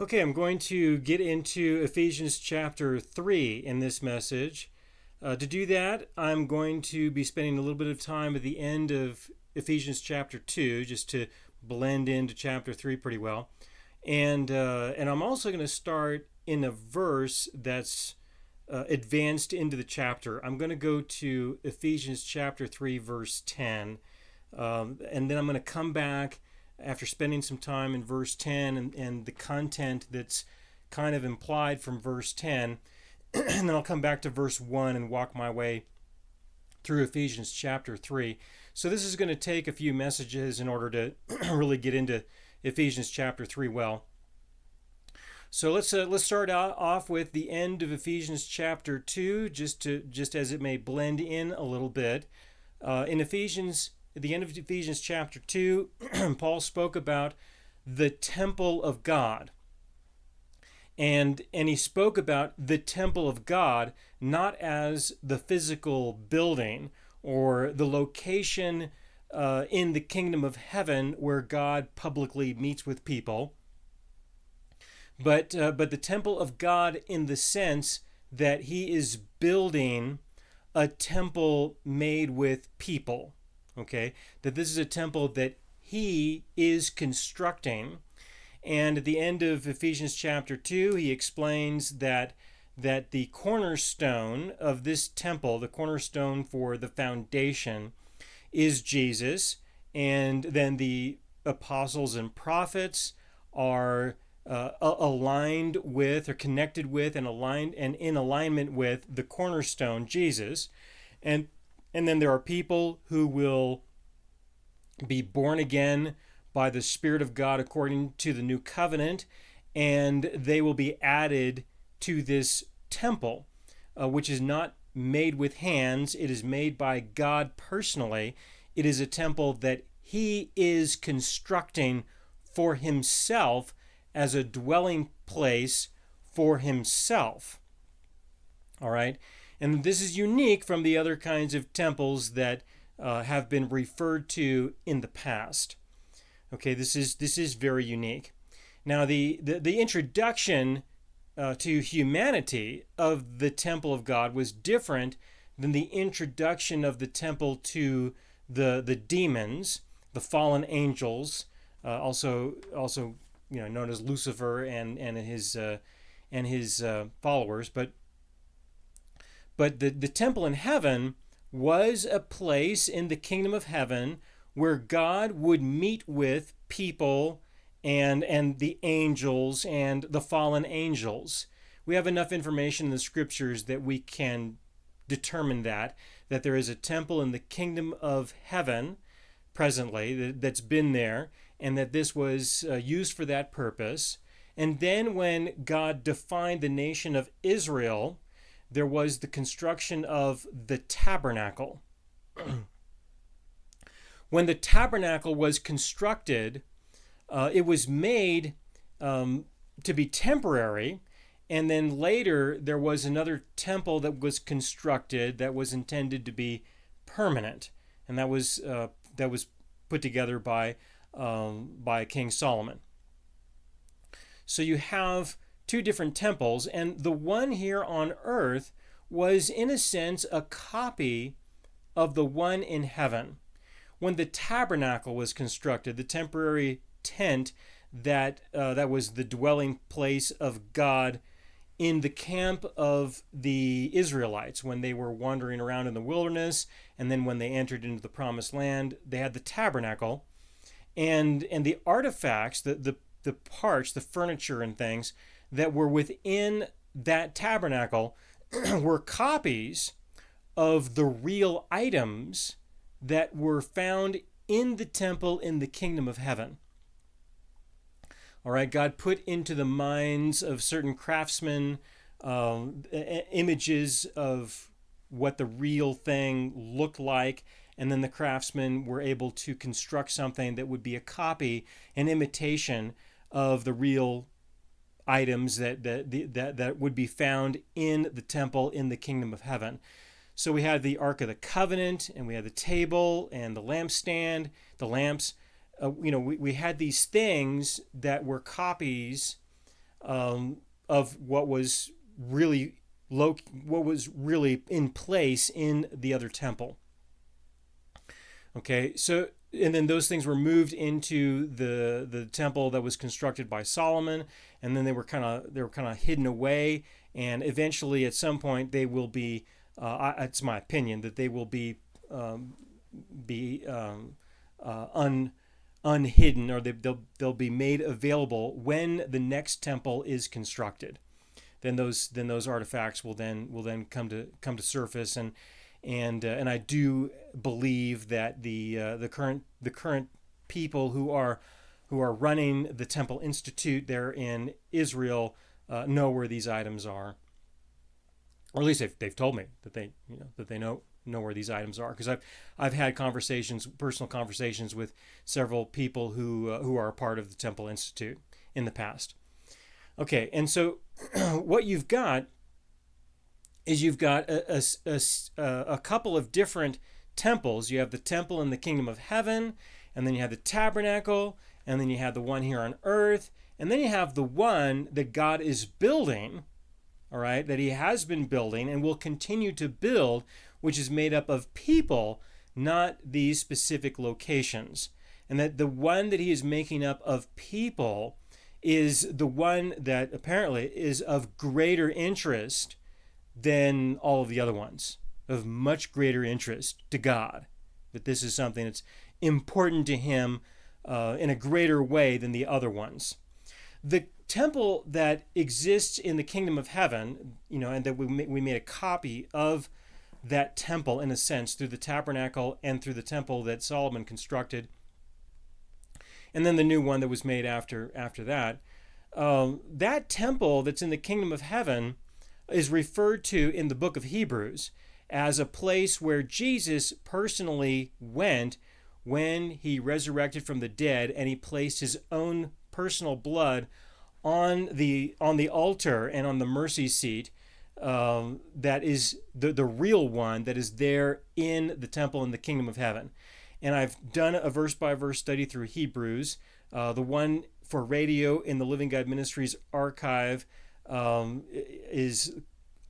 Okay, I'm going to get into Ephesians chapter 3 in this message. To do that, I'm going to be spending a little bit of time at the end of Ephesians chapter 2 just to blend into chapter 3 pretty well. And I'm also going to start in a verse that's advanced into the chapter. I'm going to go to Ephesians chapter 3, verse 10. And then I'm going to come back after spending some time in verse 10 and the content that's kind of implied from verse 10. And then I'll come back to verse 1 and walk my way through Ephesians chapter 3. So this is going to take a few messages in order to really get into Ephesians chapter 3 well. So let's start off with the end of Ephesians chapter 2, just as it may blend in a little bit. In Ephesians, at the end of Ephesians chapter 2, Paul spoke about the temple of God. And he spoke about the temple of God not as the physical building or the location in the kingdom of heaven where God publicly meets with people, but the temple of God in the sense that he is building a temple made with people. Okay, that this is a temple that he is constructing. And at the end of Ephesians chapter 2, he explains that the cornerstone of this temple, the cornerstone for the foundation, is Jesus. And then the apostles and prophets are aligned with, or connected with, and aligned and in alignment with the cornerstone, Jesus. And then there are people who will be born again by the Spirit of God according to the new covenant, and they will be added to this temple, which is not made with hands. It is made by God personally. It is a temple that he is constructing for himself as a dwelling place for himself. All right? And this is unique from the other kinds of temples that have been referred to in the past. Okay, this is very unique. Now, the introduction to humanity of the temple of God was different than the introduction of the temple to the demons, the fallen angels, also known as Lucifer and his followers, But the temple in heaven was a place in the kingdom of heaven where God would meet with people and the angels and the fallen angels. We have enough information in the scriptures that we can determine that there is a temple in the kingdom of heaven presently that's been there, and that this was used for that purpose. And then when God defined the nation of Israel, there was the construction of the tabernacle. When the tabernacle was constructed, it was made to be temporary, and then later there was another temple that was constructed that was intended to be permanent, and that was put together by King Solomon. So you have two different temples, and the one here on earth was in a sense a copy of the one in heaven. When the tabernacle was constructed, the temporary tent that was the dwelling place of God in the camp of the Israelites when they were wandering around in the wilderness, and then when they entered into the promised land, they had the tabernacle, and the artifacts, the parts, the furniture and things that were within that tabernacle were copies of the real items that were found in the temple in the kingdom of heaven. All right, God put into the minds of certain craftsmen images of what the real thing looked like, and then the craftsmen were able to construct something that would be a copy, an imitation of the real items that would be found in the temple in the kingdom of heaven. So we had the Ark of the Covenant, and we had the table and the lampstand, the lamps. We had these things that were copies of what was really what was really in place in the other temple. Okay, so and then those things were moved into the temple that was constructed by Solomon, and then they were kind of hidden away, and eventually at some point they will be. It's my opinion that they will be unhidden, or they'll be made available when the next temple is constructed. Then those artifacts will then come to surface, and I do believe that the current people who are running the Temple Institute there in Israel know where these items are, or at least they've told me that they know where these items are, because I've had personal conversations with several people who are a part of the Temple Institute in the past. Okay, and so what you've got is you've got a couple of different temples. You have the temple in the kingdom of heaven, and then you have the tabernacle, and then you have the one here on earth, and then you have the one that God is building, all right, that he has been building and will continue to build, which is made up of people, not these specific locations. And that the one that he is making up of people is the one that apparently is of greater interest than all of the other ones, of much greater interest to God. That this is something that's important to him in a greater way than the other ones. The temple that exists in the kingdom of heaven, and that we made a copy of that temple in a sense through the tabernacle and through the temple that Solomon constructed, and then the new one that was made after that. That temple that's in the kingdom of heaven is referred to in the book of Hebrews as a place where Jesus personally went when he resurrected from the dead, and he placed his own personal blood on the altar and on the mercy seat. That is the real one that is there in the temple in the kingdom of heaven. And I've done a verse-by-verse study through Hebrews. The one for radio in the Living God Ministries archive is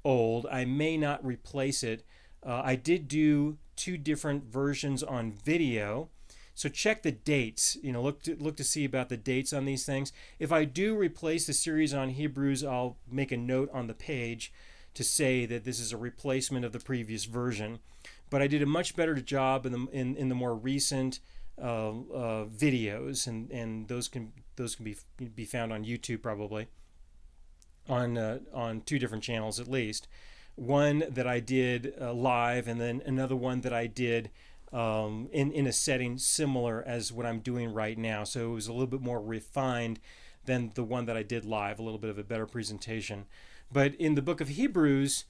old. I may not replace it. I did do 2 different versions on video, so check the dates. Look to see about the dates on these things. If I do replace the series on Hebrews, I'll make a note on the page to say that this is a replacement of the previous version. But I did a much better job in the more recent videos, and those can be found on YouTube probably on 2 different channels at least. One that I did live, and then another one that I did in a setting similar as what I'm doing right now. So it was a little bit more refined than the one that I did live, a little bit of a better presentation. But in the book of Hebrews,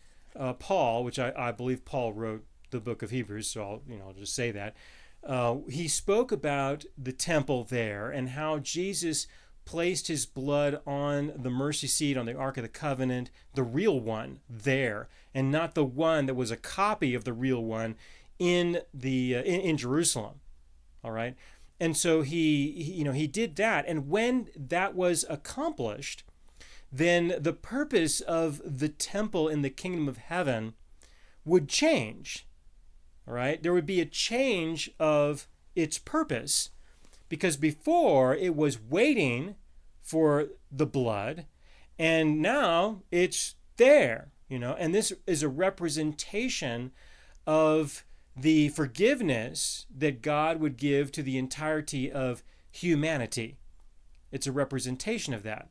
Paul, which I believe Paul wrote the book of Hebrews, so I'll just say that, he spoke about the temple there and how Jesus placed his blood on the mercy seat on the Ark of the Covenant, the real one there, and not the one that was a copy of the real one in Jerusalem. All right, and so he did that, and when that was accomplished, then the purpose of the temple in the kingdom of heaven would change. All right, there would be a change of its purpose, because before it was waiting for the blood, and now it's there, and this is a representation of the forgiveness that God would give to the entirety of humanity. It's a representation of that.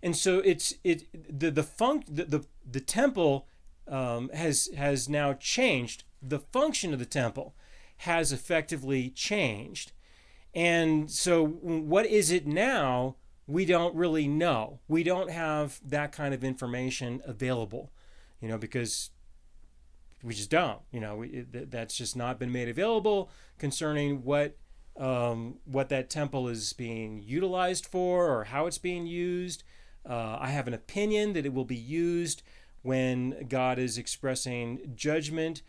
And so the temple has now changed. The function of the temple has effectively changed. And so what is it now? We don't really know. We don't have that kind of information available, because we just don't. That's just not been made available concerning what that temple is being utilized for or how it's being used. I have an opinion that it will be used when God is expressing judgment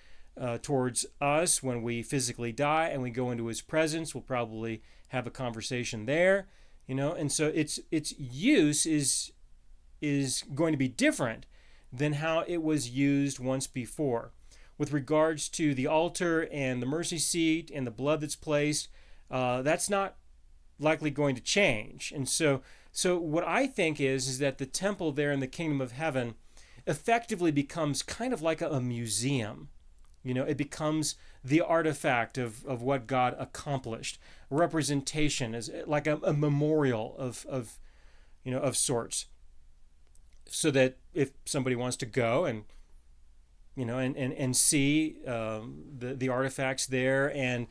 towards us when we physically die and we go into his presence. We'll probably have a conversation there, And so its use is going to be different than how it was used once before. With regards to the altar and the mercy seat and the blood that's placed, that's not likely going to change. And so what I think is that the temple there in the kingdom of heaven effectively becomes kind of like a museum. It becomes the artifact of what God accomplished. A representation is like a memorial of sorts. So that if somebody wants to go and and see the artifacts there and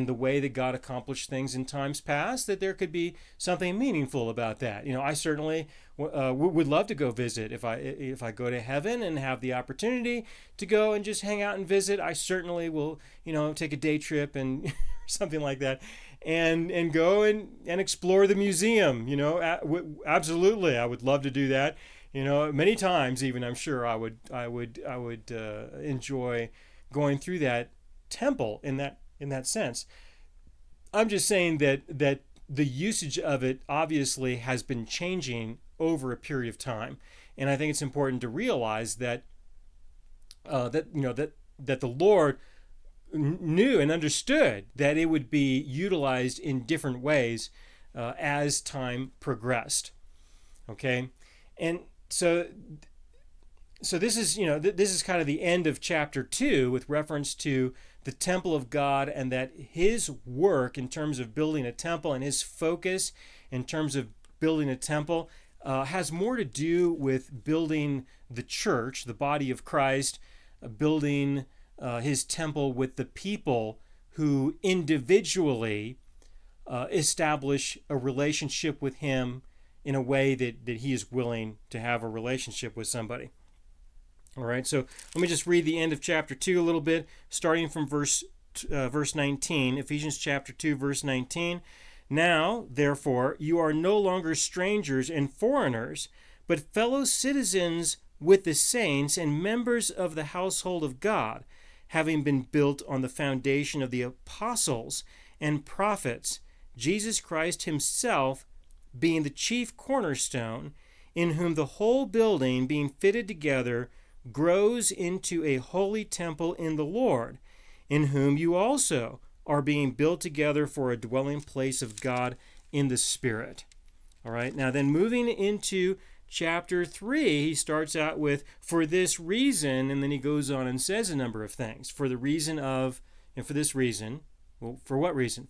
the way that God accomplished things in times past, that there could be something meaningful about that. I certainly would love to go visit if I go to heaven and have the opportunity to go and just hang out and visit. I certainly will take a day trip and something like that. And go and explore the museum. Absolutely, I would love to do that. Many times even. I'm sure I would enjoy going through that temple in that sense. I'm just saying that the usage of it obviously has been changing over a period of time, and I think it's important to realize that that the Lord knew and understood that it would be utilized in different ways as time progressed. Okay, and so this is this is kind of the end of chapter 2 with reference to the temple of God, and that his work in terms of building a temple and his focus in terms of building a temple has more to do with building the church, the body of Christ, building his temple with the people who individually establish a relationship with him in a way that he is willing to have a relationship with somebody. All right, so let me just read the end of chapter 2 a little bit, starting from verse 19, Ephesians chapter 2, verse 19. Now, therefore, you are no longer strangers and foreigners, but fellow citizens with the saints and members of the household of God, having been built on the foundation of the apostles and prophets, Jesus Christ himself being the chief cornerstone, in whom the whole building, being fitted together, grows into a holy temple in the Lord, in whom you also are being built together for a dwelling place of God in the Spirit. All right, now then moving into chapter 3, he starts out with, for this reason, and then he goes on and says a number of things. For the reason of, and for this reason, well, for what reason?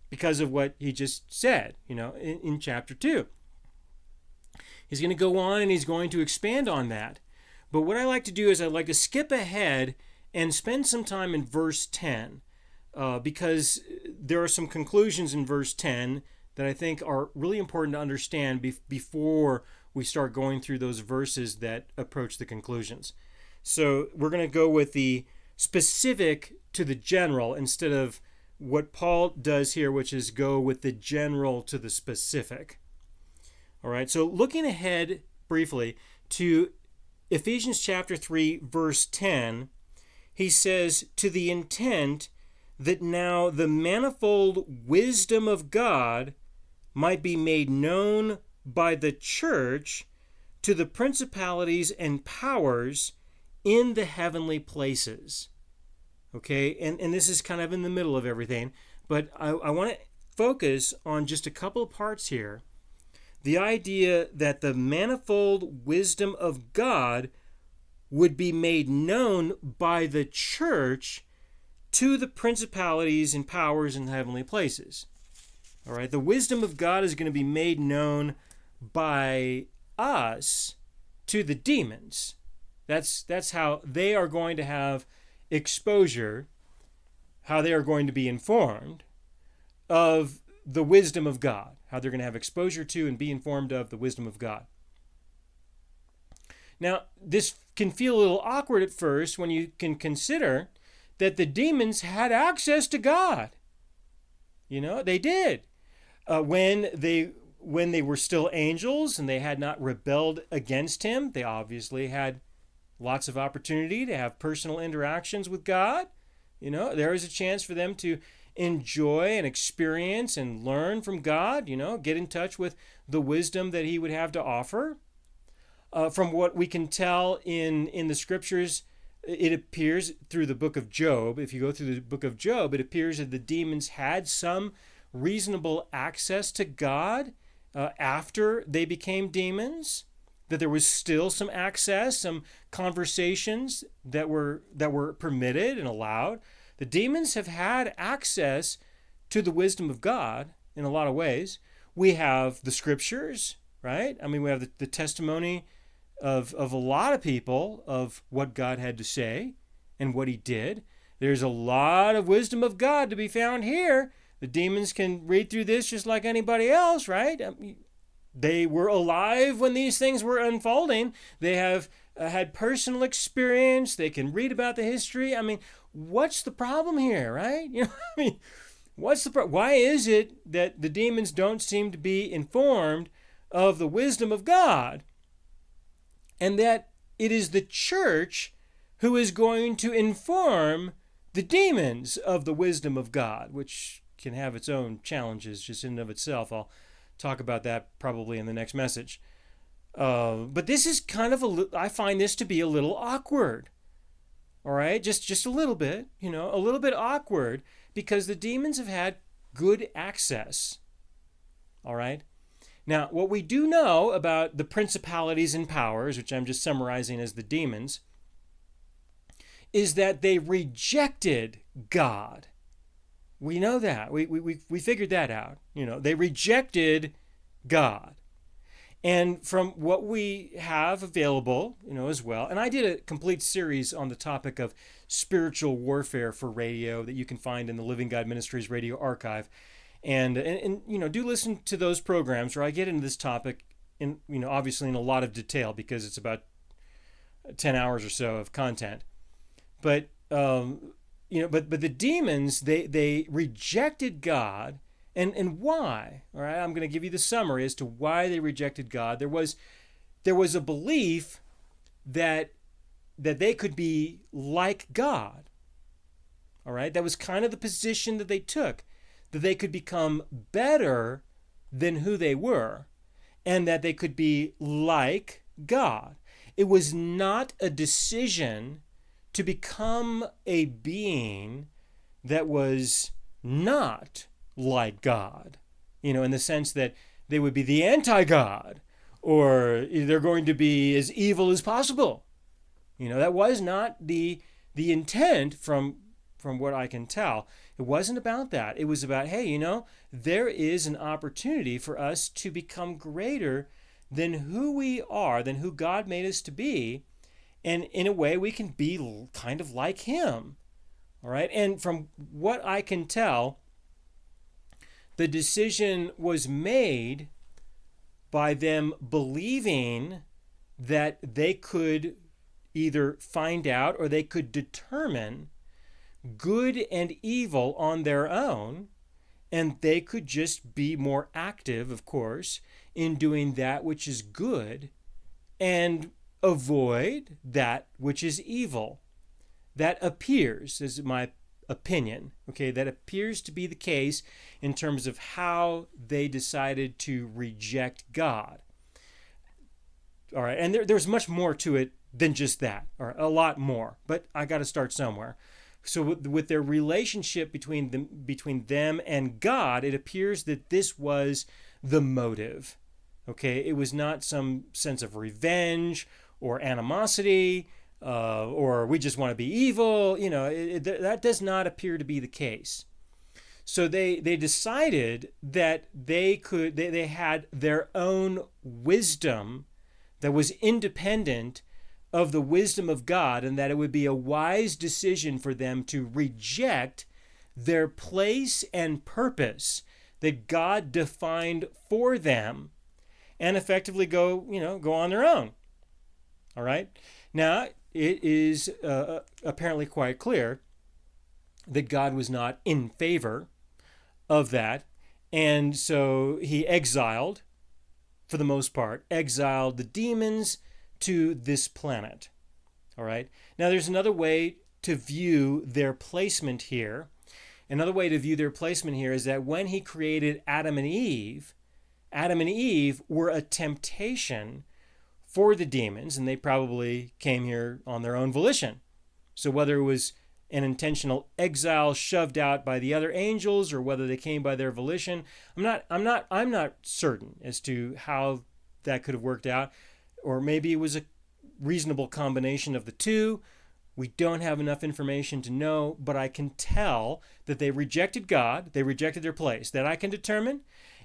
Because of what he just said, in chapter 2. He's going to go on and he's going to expand on that. But what I like to do is I like to skip ahead and spend some time in verse 10, because there are some conclusions in verse 10 that I think are really important to understand before we start going through those verses that approach the conclusions. So we're going to go with the specific to the general instead of what Paul does here, which is go with the general to the specific. All right, so looking ahead briefly to Ephesians chapter 3, verse 10, he says, to the intent that now the manifold wisdom of God might be made known by the church to the principalities and powers in the heavenly places. Okay, and this is kind of in the middle of everything, but I want to focus on just a couple of parts here. The idea that the manifold wisdom of God would be made known by the church to the principalities and powers in the heavenly places. All right, the wisdom of God is going to be made known by us to the demons. That's how they are going to have exposure, how they are going to be informed of the wisdom of God, how they're going to have exposure to and be informed of the wisdom of God. Now, this can feel a little awkward at first when you can consider that the demons had access to God. They did. When they were still angels and they had not rebelled against him, they obviously had lots of opportunity to have personal interactions with God. There is a chance for them to enjoy and experience and learn from God, get in touch with the wisdom that he would have to offer. From what we can tell in the scriptures, it appears through the book of Job. If you go through the book of Job, it appears that the demons had some reasonable access to God after they became demons, that there was still some access, some conversations that were permitted and allowed. The demons have had access to the wisdom of God in a lot of ways. We have the scriptures, right? I mean, we have the testimony of a lot of people of what God had to say and what he did. There's a lot of wisdom of God to be found here. The demons can read through this just like anybody else, right? They were alive when these things were unfolding. They have had personal experience. They can read about the history. I mean, what's the problem here, right? Why is it that the demons don't seem to be informed of the wisdom of God? And that it is the church who is going to inform the demons of the wisdom of God, which can have its own challenges just in and of itself. I'll talk about that probably in the next message. But this is I find this to be a little awkward. All right, just a little bit, a little bit awkward, because the demons have had good access. All right. Now, what we do know about the principalities and powers, which I'm just summarizing as the demons, is that they rejected God. We know that. We figured that out. They rejected God. And from what we have available, as well, and I did a complete series on the topic of spiritual warfare for radio that you can find in the Living God Ministries radio archive. And do listen to those programs where I get into this topic in, obviously in a lot of detail, because it's about 10 hours or so of content. But but the demons, they rejected God. And why? All right, I'm going to give you the summary as to why they rejected God. There was a belief that they could be like God. All right, that was kind of the position that they took, that they could become better than who they were, and that they could be like God. It was not a decision to become a being that was not like God, in the sense that they would be the anti-God, or they're going to be as evil as possible. That was not the intent from what I can tell. It wasn't about that. It was about, hey, there is an opportunity for us to become greater than who we are, than who God made us to be. And in a way, we can be kind of like him. All right. And from what I can tell, the decision was made by them believing that they could either find out or they could determine good and evil on their own, and they could just be more active, of course, in doing that which is good and avoid that which is evil. That appears, is my opinion, okay, that appears to be the case in terms of how they decided to reject God. All right, and there's much more to it than just that, or a lot more, but I got to start somewhere. So with their relationship between them and God, it appears that this was the motive. Okay, it was not some sense of revenge or animosity, or we just want to be evil. That does not appear to be the case. So they decided that they had their own wisdom that was independent of the wisdom of God, and that it would be a wise decision for them to reject their place and purpose that God defined for them, and effectively go on their own. All right. Now, it is apparently quite clear that God was not in favor of that, and so he exiled, for the most part, the demons to this planet. All right. Now, there's another way to view their placement here, Another way to view their placement here is that when he created Adam and Eve were a temptation for the demons, and they probably came here on their own volition. So whether it was an intentional exile shoved out by the other angels or whether they came by their volition, I'm not certain as to how that could have worked out, or maybe it was a reasonable combination of the two. We don't have enough information to know, but I can tell that they rejected God, they rejected their place. That I can determine,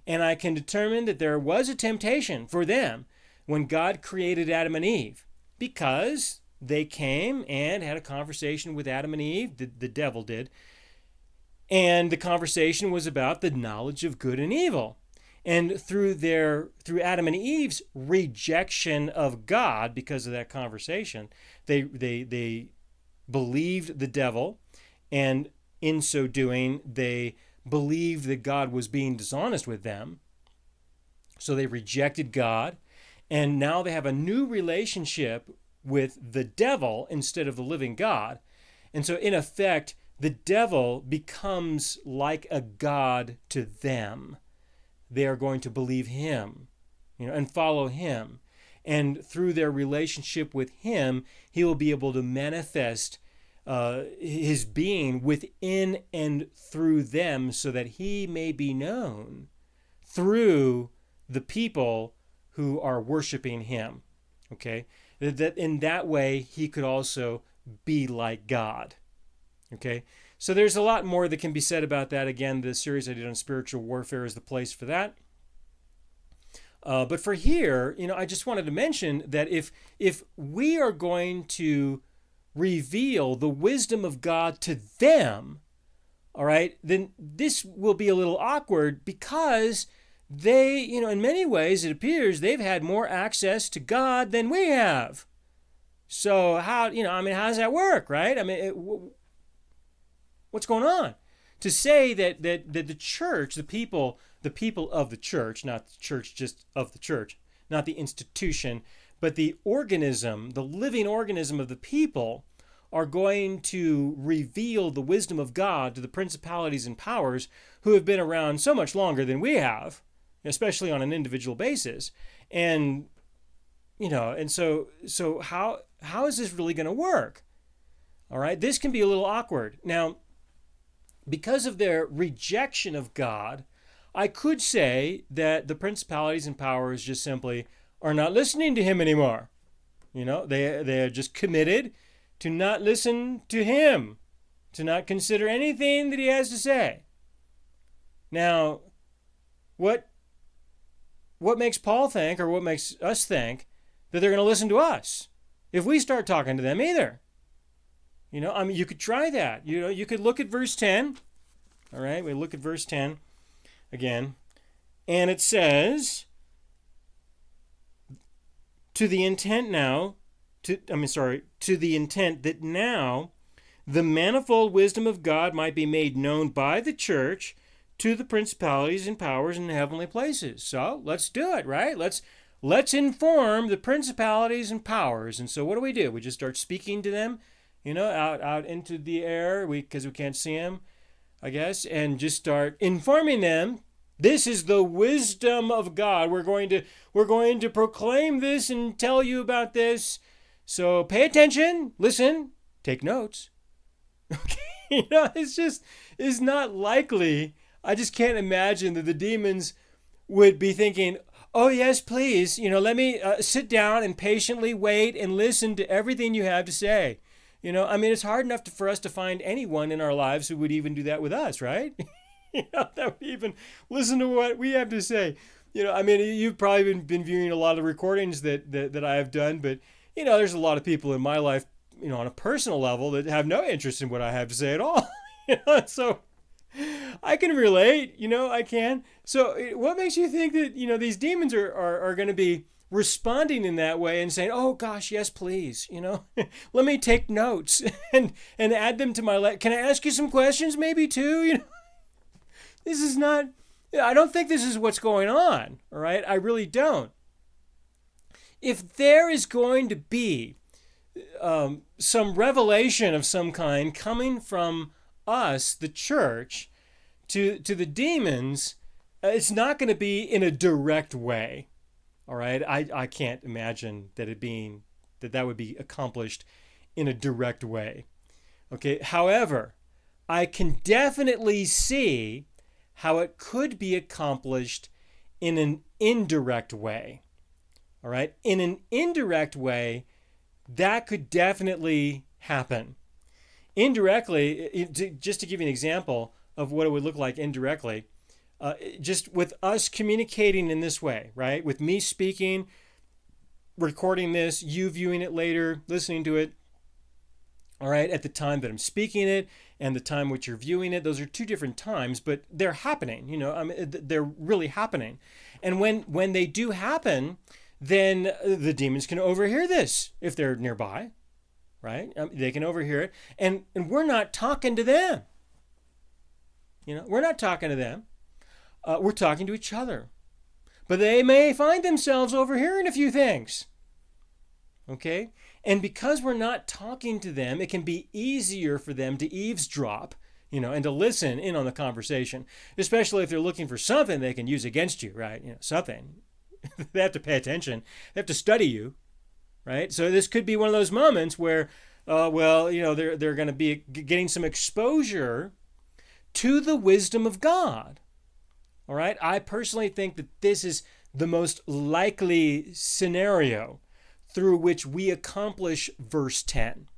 and I can determine that there was a temptation for them when God created Adam and Eve, because they came and had a conversation with Adam and Eve, the devil did, and the conversation was about the knowledge of good and evil. And through Adam and Eve's rejection of God because of that conversation, they believed the devil, and in so doing, they believed that God was being dishonest with them. So they rejected God, and now they have a new relationship with the devil instead of the living God. And so in effect, the devil becomes like a god to them. They are going to believe him, and follow him. And through their relationship with him, he will be able to manifest his being within and through them so that he may be known through the people who are worshiping him. Okay? That in that way, he could also be like God. Okay? So there's a lot more that can be said about that. Again, the series I did on spiritual warfare is the place for that. But for here, I just wanted to mention that if we are going to reveal the wisdom of God to them, all right, then this will be a little awkward because they, in many ways, it appears they've had more access to God than we have. So how does that work, right? What's going on? To say that the church, the people of the church, not the church just of the church, not the institution, but the organism, the living organism of the people, are going to reveal the wisdom of God to the principalities and powers who have been around so much longer than we have, especially on an individual basis. And so how is this really going to work? All right, this can be a little awkward. Now, because of their rejection of God, I could say that the principalities and powers just simply are not listening to him anymore. They are just committed to not listen to him, to not consider anything that he has to say. Now, what makes Paul think, or what makes us think, that they're going to listen to us if we start talking to them either? You could try that. You could look at verse 10. All right, we look at verse 10 again. And it says, to the intent that now the manifold wisdom of God might be made known by the church to the principalities and powers in the heavenly places. So let's do it, right? Let's inform the principalities and powers. And so what do? We just start speaking to them, out into the air, because we can't see them, I guess, and just start informing them. This is the wisdom of God. We're going to proclaim this and tell you about this. So pay attention, listen, take notes. Okay, it's not likely. I just can't imagine that the demons would be thinking, oh yes, please, let me sit down and patiently wait and listen to everything you have to say. It's hard enough for us to find anyone in our lives who would even do that with us, right? That would even listen to what we have to say. You've probably been viewing a lot of recordings that I have done, but, there's a lot of people in my life, on a personal level that have no interest in what I have to say at all. So I can relate, I can. So what makes you think that, these demons are going to be responding in that way and saying, oh gosh, yes, please, let me take notes and add them to my Can I ask you some questions maybe too? This is not, I don't think this is what's going on. All right. I really don't. If there is going to be some revelation of some kind coming from us, the church, to the demons, it's not going to be in a direct way. All right, I can't imagine that would be accomplished in a direct way. Okay, however, I can definitely see how it could be accomplished in an indirect way. All right, in an indirect way, that could definitely happen. Indirectly, just to give you an example of what it would look like indirectly, just with us communicating in this way, right? With me speaking, recording this, you viewing it later, listening to it, all right, at the time that I'm speaking it and the time which you're viewing it, those are two different times, but they're happening, they're really happening. And when they do happen, then the demons can overhear this if they're nearby, right? They can overhear it, and we're not talking to them. We're not talking to them. We're talking to each other. But they may find themselves overhearing a few things. Okay? And because we're not talking to them, it can be easier for them to eavesdrop, and to listen in on the conversation, especially if they're looking for something they can use against you, right? Something. They have to pay attention. They have to study you, right? So this could be one of those moments where, they're going to be getting some exposure to the wisdom of God. All right? I personally think that this is the most likely scenario through which we accomplish verse 10.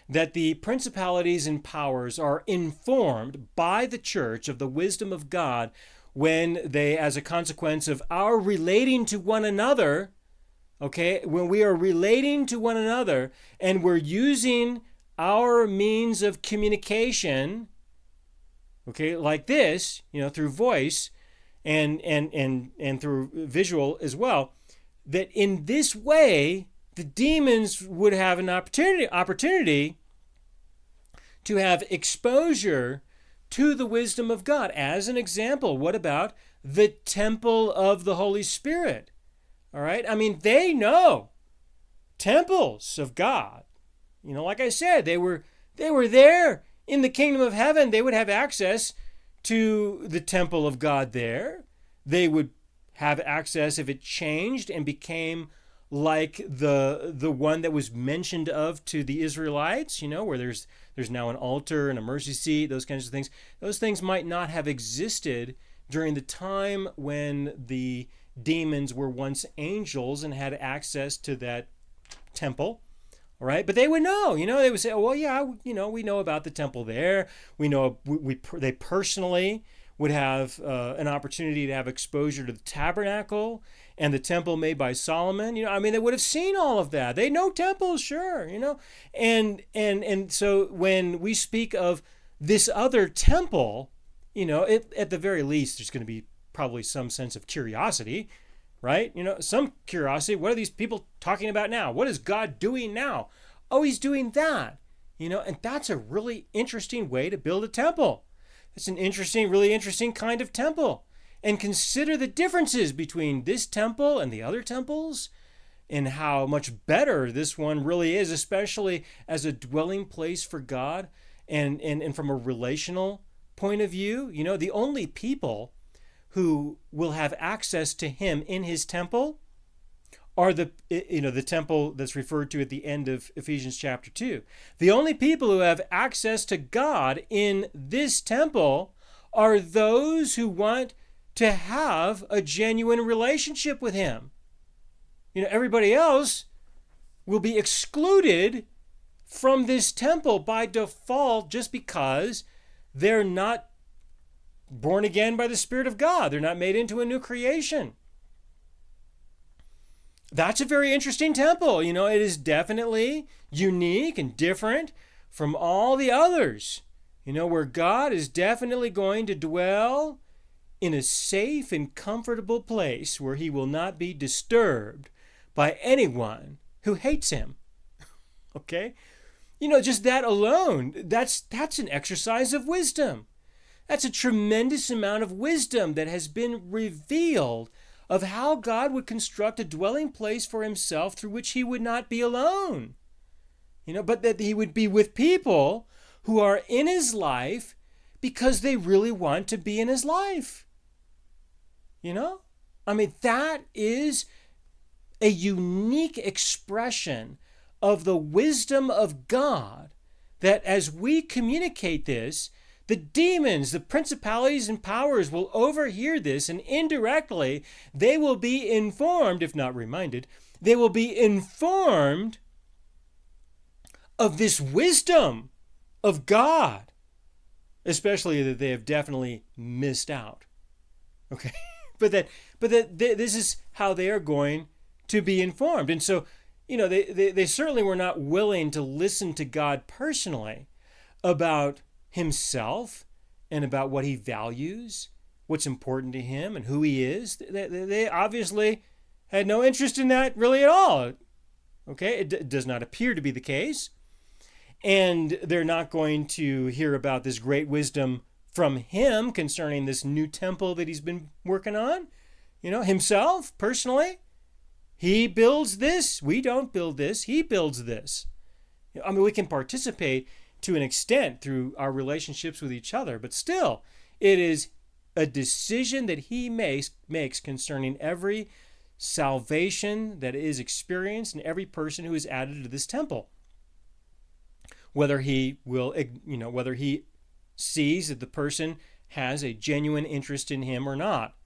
That the principalities and powers are informed by the church of the wisdom of God when they, as a consequence of our relating to one another, okay, when we are relating to one another and we're using our means of communication, okay, like this, through voice and through visual as well, that in this way the demons would have an opportunity to have exposure to the wisdom of God. As an example, what about the temple of the Holy Spirit? All right, they know temples of God. Like I said, they were there in the kingdom of heaven. They would have access to the temple of God there. They would have access if it changed and became like the one that was mentioned of to the Israelites, where there's now an altar and a mercy seat, those kinds of things. Those things might not have existed during the time when the demons were once angels and had access to that temple. All right, but they would know, they would say, oh, well, yeah, we know about the temple there. We know they personally would have an opportunity to have exposure to the tabernacle and the temple made by Solomon. They would have seen all of that. They know temples, sure, and so when we speak of this other temple, at the very least, there's going to be probably some sense of curiosity, right? Some curiosity. What are these people talking about now? What is God doing now? Oh, he's doing that, and that's a really interesting way to build a temple. It's an really interesting kind of temple. And consider the differences between this temple and the other temples and how much better this one really is, especially as a dwelling place for God and from a relational point of view. The only people who will have access to him in his temple are the temple that's referred to at the end of Ephesians chapter 2. The only people who have access to God in this temple are those who want to have a genuine relationship with him. Everybody else will be excluded from this temple by default just because they're not born again by the Spirit of God. They're not made into a new creation. That's a very interesting temple. It is definitely unique and different from all the others, where God is definitely going to dwell in a safe and comfortable place where he will not be disturbed by anyone who hates him. Okay? Just that alone, that's an exercise of wisdom. That's a tremendous amount of wisdom that has been revealed of how God would construct a dwelling place for himself through which he would not be alone. But that he would be with people who are in his life because they really want to be in his life. You know? I mean, that is a unique expression of the wisdom of God, that as we communicate this, the demons, the principalities and powers will overhear this, and indirectly they will be informed, if not reminded, they will be informed of this wisdom of God, especially that they have definitely missed out. Okay? But this is how they are going to be informed. And so, they certainly were not willing to listen to God personally about himself and about what he values, what's important to him, and who he is. They obviously had no interest in that really at all. Okay? It does not appear to be the case. And they're not going to hear about this great wisdom from him concerning this new temple that he's been working on, himself personally. He builds this. We don't build this. He builds this. I mean, we can participate to an extent through our relationships with each other, but still, it is a decision that he makes concerning every salvation that is experienced and every person who is added to this temple. Whether he sees that the person has a genuine interest in him or not.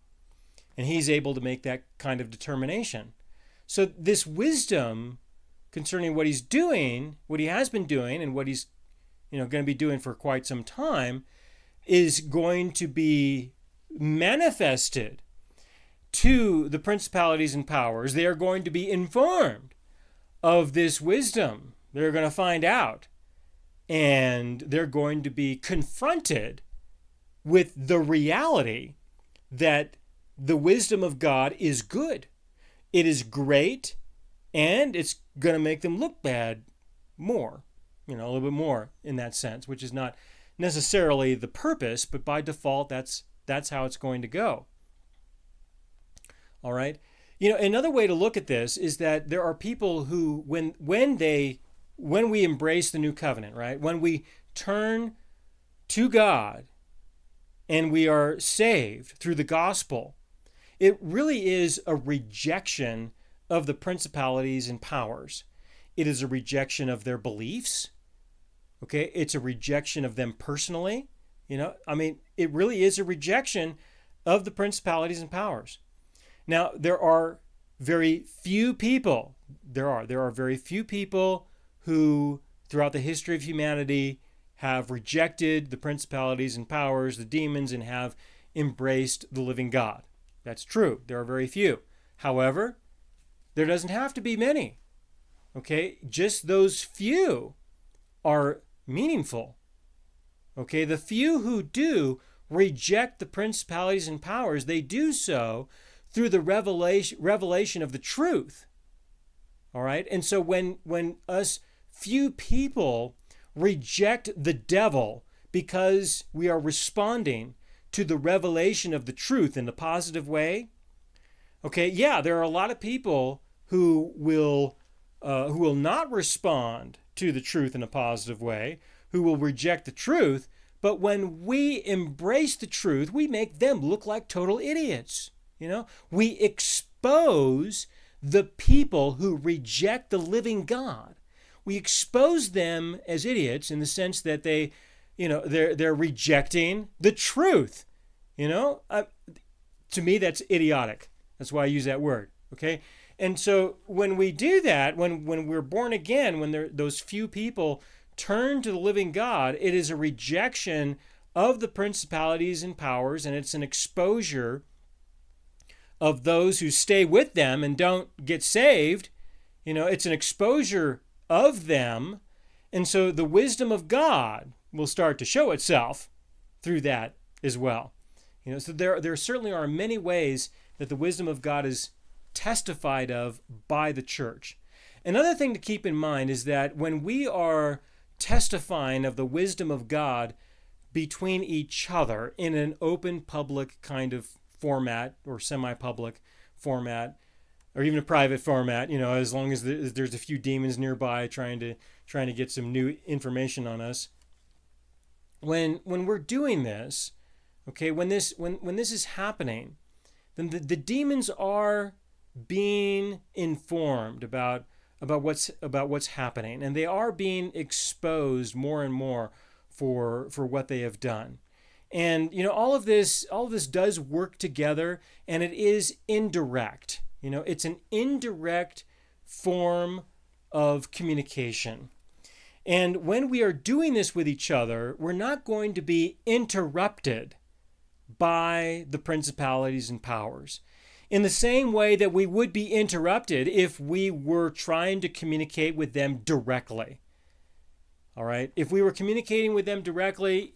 And he's able to make that kind of determination. So this wisdom concerning what he's doing, what he has been doing, and what he's going to be doing for quite some time, is going to be manifested to the principalities and powers. They are going to be informed of this wisdom. They're going to find out. And they're going to be confronted with the reality that the wisdom of God is good. It is great, and it's going to make them look bad more, a little bit more in that sense, which is not necessarily the purpose, but by default, that's how it's going to go. All right. Another way to look at this is that there are people who, when we embrace the new covenant, right? When we turn to God and we are saved through the gospel, it really is a rejection of the principalities and powers. It is a rejection of their beliefs. Okay? It's a rejection of them personally. It really is a rejection of the principalities and powers. Now, there are very few people. There are very few people who, throughout the history of humanity, have rejected the principalities and powers, the demons, and have embraced the living God. That's true. There are very few. However, there doesn't have to be many. Okay? Just those few are meaningful. Okay? The few who do reject the principalities and powers, they do so through the revelation of the truth. All right? And so when us few people reject the devil because we are responding to the revelation of the truth in the positive way, okay, yeah, there are a lot of people who will not respond to the truth in a positive way, who will reject the truth, but when we embrace the truth, we make them look like total idiots. We expose the people who reject the living God. We expose them as idiots in the sense that they're rejecting the truth. To me, that's idiotic. That's why I use that word. Okay. And so when we do that, when we're born again, when those few people turn to the living God, it is a rejection of the principalities and powers, and it's an exposure of those who stay with them and don't get saved. It's an exposure of them. And so the wisdom of God will start to show itself through that as well. So there certainly are many ways that the wisdom of God is testified of by the church. Another thing to keep in mind is that when we are testifying of the wisdom of God between each other in an open public kind of format or semi-public format, or even a private format, as long as there's a few demons nearby trying to get some new information on us. when we're doing this, okay, when this is happening, then the demons are being informed about what's happening, and they are being exposed more and more for what they have done. And all of this does work together, and it is indirect. It's an indirect form of communication. And when we are doing this with each other, we're not going to be interrupted by the principalities and powers, in the same way that we would be interrupted if we were trying to communicate with them directly. All right? If we were communicating with them directly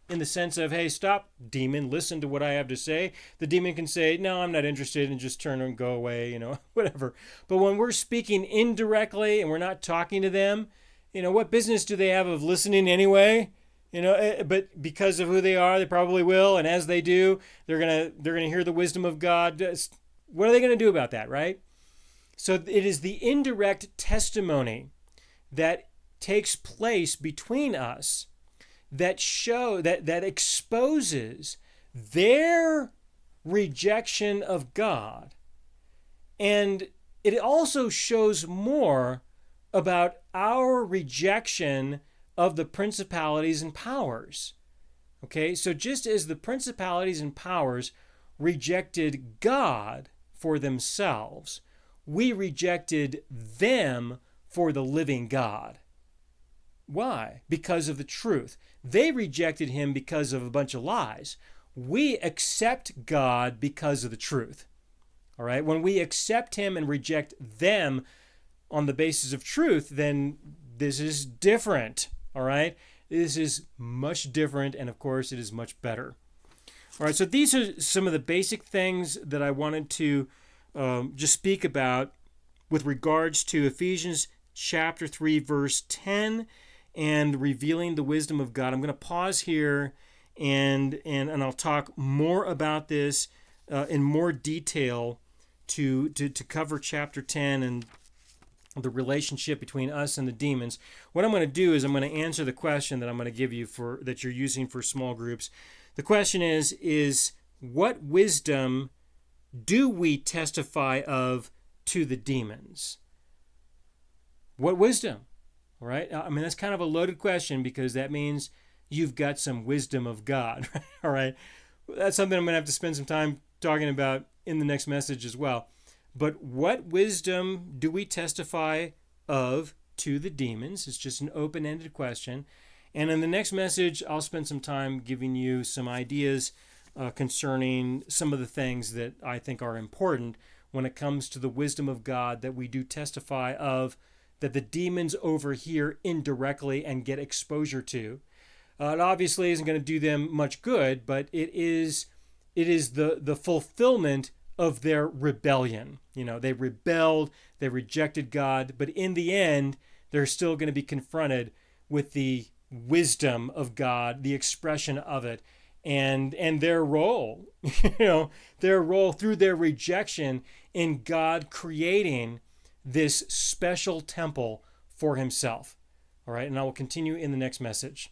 in the sense of, hey, stop, demon, listen to what I have to say, the demon can say, no, I'm not interested, and just turn and go away, whatever. But when we're speaking indirectly and we're not talking to them, what business do they have of listening anyway? But because of who they are, they probably will. And as they do, they're gonna hear the wisdom of God. What are they gonna do about that, right? So it is the indirect testimony that takes place between us that exposes their rejection of God, and it also shows more about our rejection of the principalities and powers. Okay, so just as the principalities and powers rejected God for themselves, we rejected them for the living God. Why? Because of the truth. They rejected him because of a bunch of lies. We accept God because of the truth. All right, when we accept him and reject them on the basis of truth, then this is different. All right, this is much different, and of course it is much better. All right, so these are some of the basic things that I wanted to just speak about with regards to Ephesians chapter 3 verse 10 and revealing the wisdom of God. I'm going to pause here and I'll talk more about this in more detail to cover chapter 10 and the relationship between us and the demons. What I'm going to do is I'm going to answer the question that I'm going to give you that you're using for small groups. The question is what wisdom do we testify of to the demons? What wisdom? All right. I mean, that's kind of a loaded question because that means you've got some wisdom of God. All right. That's something I'm going to have to spend some time talking about in the next message as well. But what wisdom do we testify of to the demons? It's just an open-ended question. And in the next message, I'll spend some time giving you some ideas concerning some of the things that I think are important when it comes to the wisdom of God that we do testify of, that the demons overhear indirectly and get exposure to. It obviously isn't going to do them much good, but it is the fulfillment of their rebellion. They rebelled, they rejected God, but in the end, they're still going to be confronted with the wisdom of God, the expression of it, and their role, their role through their rejection in God creating this special temple for himself. All right, and I will continue in the next message.